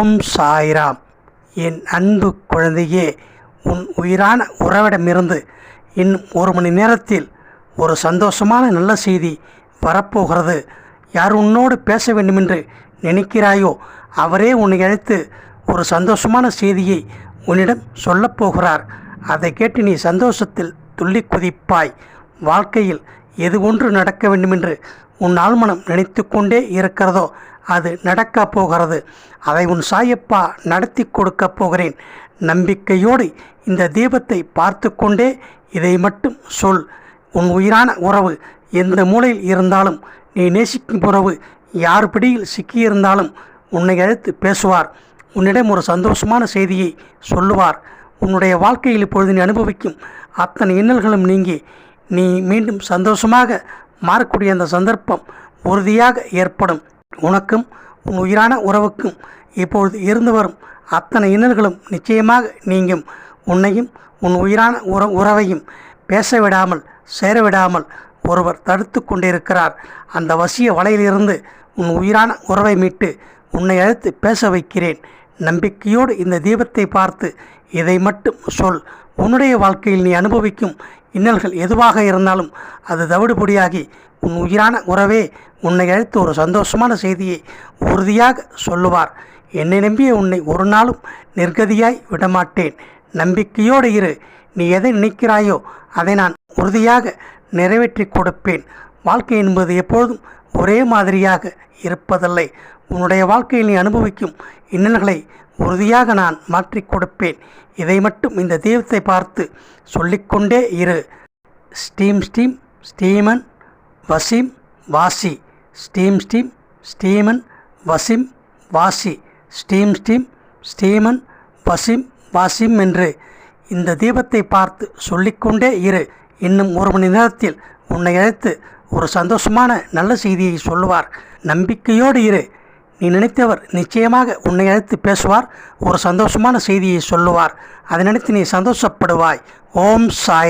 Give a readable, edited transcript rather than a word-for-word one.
ஓம் சாய்ராம். என் அன்பு குழந்தையே, உன் உயிரான உறவிடமிருந்து இன்னும் 1 மணி நேரத்தில் ஒரு சந்தோஷமான நல்ல செய்தி வரப்போகிறது. யார் உன்னோடு பேச வேண்டுமென்று நினைக்கிறாயோ அவரே உன்னை அழைத்து ஒரு சந்தோஷமான செய்தியை உன்னிடம் சொல்லப்போகிறார். அதை கேட்டு நீ சந்தோஷத்தில் துள்ளி குதிப்பாய். வாழ்க்கையில் எது ஒன்று நடக்க வேண்டுமென்று உன் ஆழ்மனம் நினைத்து கொண்டே இருக்கிறதோ அது நடக்கப் போகிறது. அதை உன் சாயப்பா நடத்தி கொடுக்கப் போகிறேன். நம்பிக்கையோடு இந்த தீபத்தை பார்த்து கொண்டே இதை மட்டும் சொல். உன் உயிரான உறவு எந்த மூலையில் இருந்தாலும், நீ நேசிக்கும் உறவு யார் பிடியில் சிக்கியிருந்தாலும் உன்னை அழைத்து பேசுவார். உன்னிடம் ஒரு சந்தோஷமான செய்தியை சொல்லுவார். உன்னுடைய வாழ்க்கையில் இப்பொழுது நீ அனுபவிக்கும் அத்தனை இன்னல்களும் நீங்கி நீ மீண்டும் சந்தோஷமாக மாறக்கூடிய அந்த சந்தர்ப்பம் உறுதியாக ஏற்படும். உனக்கும் உன் உயிரான உறவுக்கும் இப்பொழுது இருந்து வரும் அத்தனை இன்னல்களும் நிச்சயமாக நீங்கும். உன்னையும் உன் உயிரான உறவையும் பேசவிடாமல் சேரவிடாமல் ஒருவர் தடுத்து கொண்டிருக்கிறார். அந்த வசிய வலையிலிருந்து உன் உயிரான உறவை மீட்டு உன்னை அழைத்து பேச வைக்கிறேன். நம்பிக்கையோடு இந்த தீபத்தை பார்த்து இதை மட்டும் சொல். உன்னுடைய வாழ்க்கையில் நீ அனுபவிக்கும் இன்னல்கள் எதுவாக இருந்தாலும் அது தவிடுபொடியாகி உன் உயிரான உறவே உன்னை அழைத்து ஒரு சந்தோஷமான செய்தியை உறுதியாக சொல்லுவார். என்னை நம்பிய உன்னை ஒரு நாளும் நிர்கதியாய் விடமாட்டேன். நம்பிக்கையோடு இரு. நீ எதை நினைக்கிறாயோ அதை நான் உறுதியாக நிறைவேற்றி கொடுப்பேன். வாழ்க்கை என்பது எப்பொழுதும் ஒரே மாதிரியாக இருப்பதில்லை. உன்னுடைய வாழ்க்கையில் நீ அனுபவிக்கும் இன்னல்களை உறுதியாக நான் மாற்றி கொடுப்பேன். இதை மட்டும் இந்த தெய்வத்தை பார்த்து சொல்லிக்கொண்டே இரு. ஸ்டீம் ஸ்டீம் ஸ்டீமன் வசிம் வாசி. ஸ்டீம் ஸ்டீம் ஸ்டீமன் வசிம் வாசி. ஸ்டீம் ஸ்டீம் ஸ்டீமன் வசிம் வாசிம் என்று இந்த தீபத்தை பார்த்து சொல்லிக்கொண்டே இரு. இன்னும் 1 மணி நேரத்தில் உன்னை அழைத்து ஒரு சந்தோஷமான நல்ல செய்தியை சொல்லுவார். நம்பிக்கையோடு இரு. நீ நினைத்தவர் நிச்சயமாக உன்னை அழைத்து பேசுவார். ஒரு சந்தோஷமான செய்தியை சொல்லுவார். அதை நினைத்து நீ சந்தோஷப்படுவாய். ஓம் சாய்.